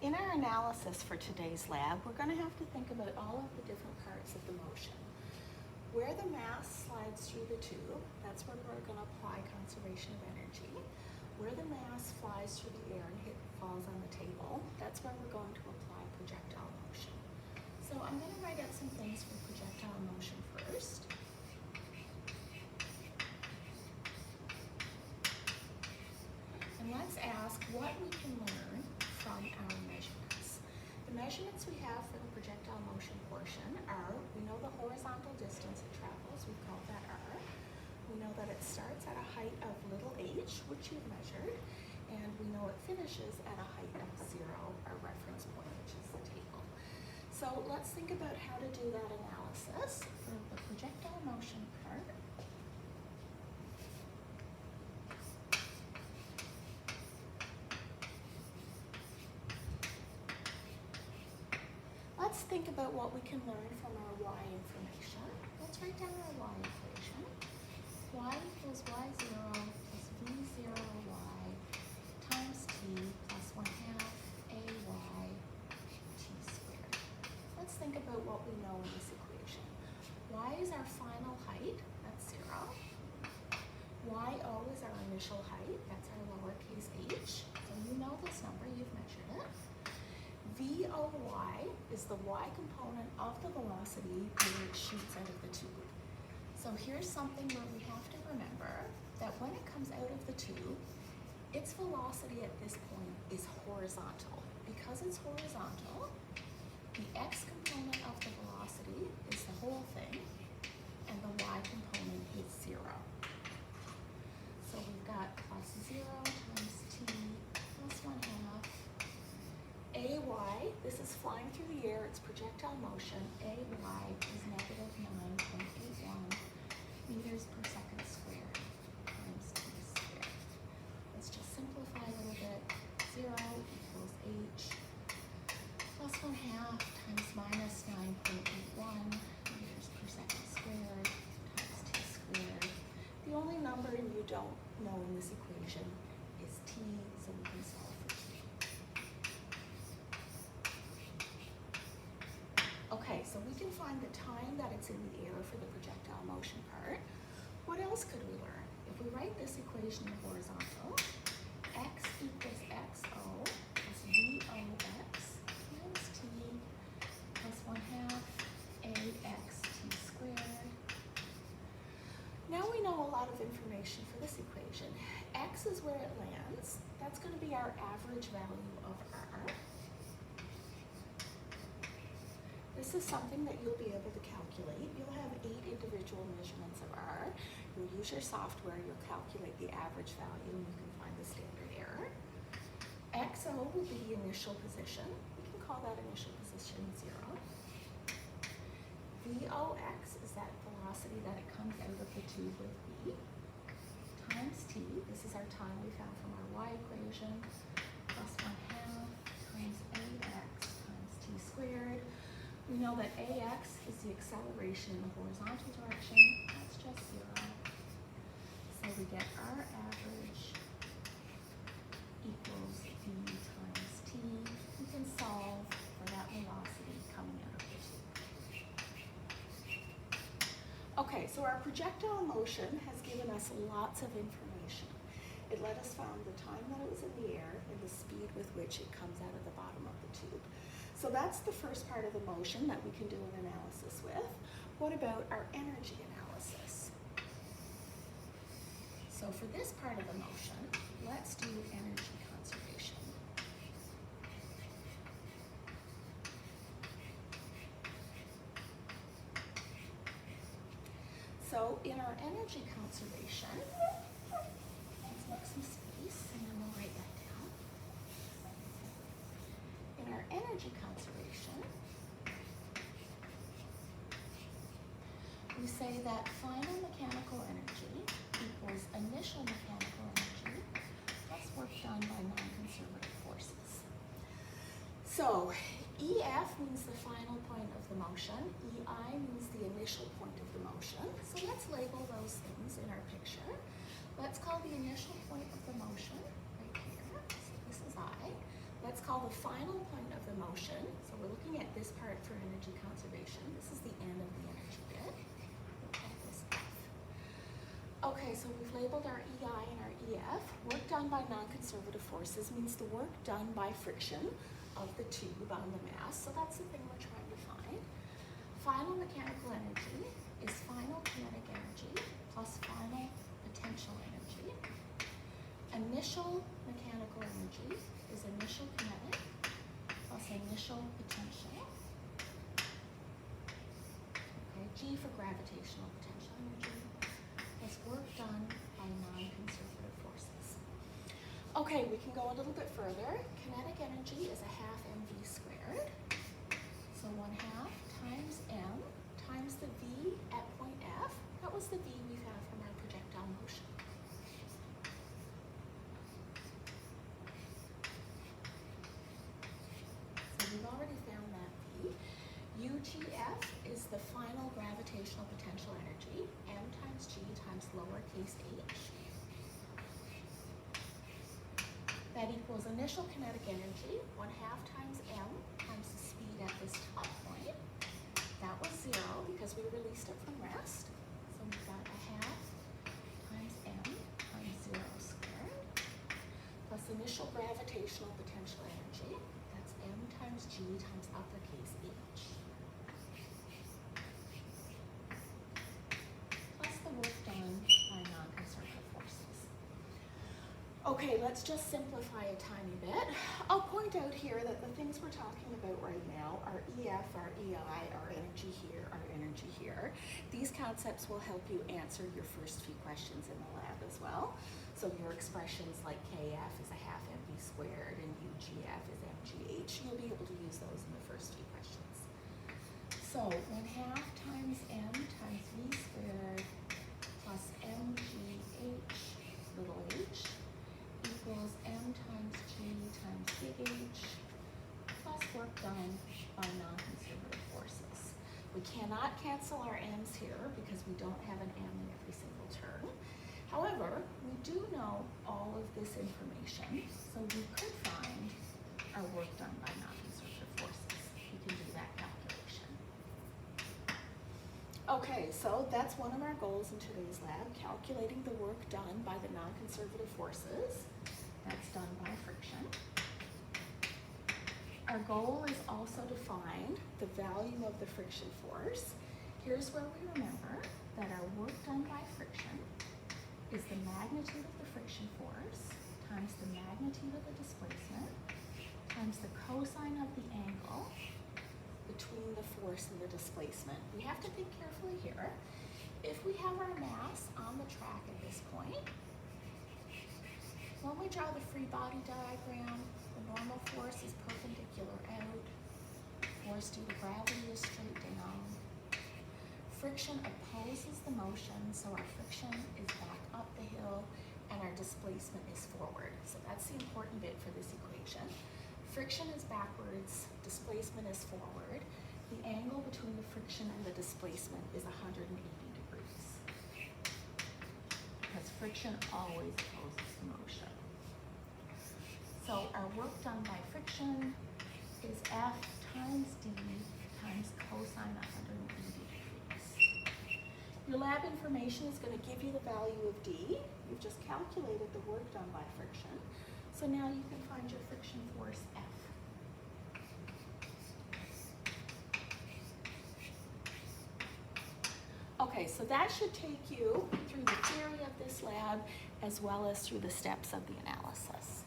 In our analysis for today's lab, we're going to have to think about all of the different parts of the motion. Where the mass slides through the tube, that's where we're going to apply conservation of energy. Where the mass flies through the air and falls on the table, that's where we're going to apply projectile motion. So I'm going to write out some things for projectile motion first. And let's ask what we can learn from our measurements. The measurements we have for the projectile motion portion are, we know the horizontal distance it travels, we've called that r. We know that it starts at a height of little h, which you've measured, and we know it finishes at a height of 0, our reference point, which is the table. So let's think about how to do that analysis for the projectile motion part. Let's think about what we can learn from our y information. Let's write down our y equation. Y equals y0 plus v0y times t plus 1/2 ay t squared. Let's think about what we know in this equation. Y is our final height, that's 0. Y0 is our initial height, that's our lowercase h. So you know this number, you've measured it. Voy is the y component of the velocity when it shoots out of the tube. So here's something where we have to remember that when it comes out of the tube, its velocity at this point is horizontal. Because it's horizontal, the x component of the velocity is the whole thing, and the y component is 0. So we've got plus 0 times t plus 1/2 ay, this is flying through the air, it's projectile motion. Ay is negative 9.81 meters per second squared times t squared. Let's just simplify a little bit. 0 equals h plus 1/2 times minus 9.81 meters per second squared times t squared. The only number you don't know in this equation is t, so we can solve for t. Okay, so we can find the time that it's in the air for the projectile motion part. What else could we learn? If we write this equation in horizontal, x equals xo plus vox times t plus 1/2 ax t squared. Now we know a lot of information for this equation. X is where it lands. That's going to be our average value of r. This is something that you'll be able to calculate. You'll have 8 individual measurements of r. You'll use your software, you'll calculate the average value, and you can find the standard error. XO will be the initial position. We can call that initial position 0. Vox is that velocity that it comes out of the tube with v, times t. This is our time we found from our y equation, plus 1/2 times ax times t squared. We know that ax is the acceleration in the horizontal direction. That's just 0. So we get our average equals v times t. We can solve for that velocity coming out of the tube. Okay, so our projectile motion has given us lots of information. It let us find the time that it was in the air and the speed with which it comes out of the bottom of the tube. So that's the first part of the motion that we can do an analysis with. What about our energy analysis? So for this part of the motion, let's do energy conservation. So in our energy conservation, let's make some space and then we'll write that down. In our energy conservation, we say that final mechanical energy equals initial mechanical energy plus work done by non-conservative forces. So EF means the final point of the motion, EI means the initial point of the motion. So let's label those things in our picture. Let's call the initial point of the motion right here. So this is I. Let's call the final point of the motion. So we're looking at this part for energy conservation. This is the end of the energy bit. We'll call this F. Okay, so we've labeled our EI and our EF. Work done by non-conservative forces means the work done by friction of the tube on the mass. So that's the thing we're trying to find. Final mechanical energy is final kinetic energy plus final potential energy. Initial mechanical energy is initial kinetic plus initial potential. Okay, G for gravitational potential energy plus work done by non-conservative forces. Okay, we can go a little bit further. Kinetic energy is a half mv squared. So 1/2 times m times the v at point F. That was the v we found from our projectile motion. So we've already found that v. UGF is the final gravitational potential energy, m times g times lowercase h. That equals initial kinetic energy, 1/2 times m times the speed at this top point. That was 0 because we released it from rest. So we've got 1/2 times m times 0 squared plus initial gravitational potential energy. That's m times g times uppercase h. Plus the work done by non-conservative forces. Okay, let's just simplify a tiny bit. I'll point out here that the things we're talking about right now are EF, our EI, our energy here, our energy here. These concepts will help you answer your first few questions in the lab as well. So your expressions like KF is a half mv squared and UGF is mgh, you'll be able to use those in the first few questions. So 1/2 times m times v squared plus mgh little h equals m times g times big H plus work done by non-conservative forces. We cannot cancel our m's here because we don't have an m in every single term. However, we do know all of this information, so we could find our work done by non-conservative forces. We can do that calculation. Okay, so that's one of our goals in today's lab, calculating the work done by the non-conservative forces. That's done by friction. Our goal is also to find the value of the friction force. Here's where we remember that our work done by friction is the magnitude of the friction force times the magnitude of the displacement times the cosine of the angle between the force and the displacement. We have to think carefully here. If we have our mass on the track at this point, when we draw the free body diagram, the normal force is perpendicular out, force due to gravity is straight down. Friction opposes the motion, so our friction is back up the hill and our displacement is forward. So that's the important bit for this equation. Friction is backwards, displacement is forward. The angle between the friction and the displacement is 180 degrees. Because friction always opposes the motion. So our work done by friction is F times D times cosine 180 degrees. Your lab information is going to give you the value of D. You've just calculated the work done by friction. So now you can find your friction force F. Okay, so that should take you through the theory of this lab as well as through the steps of the analysis.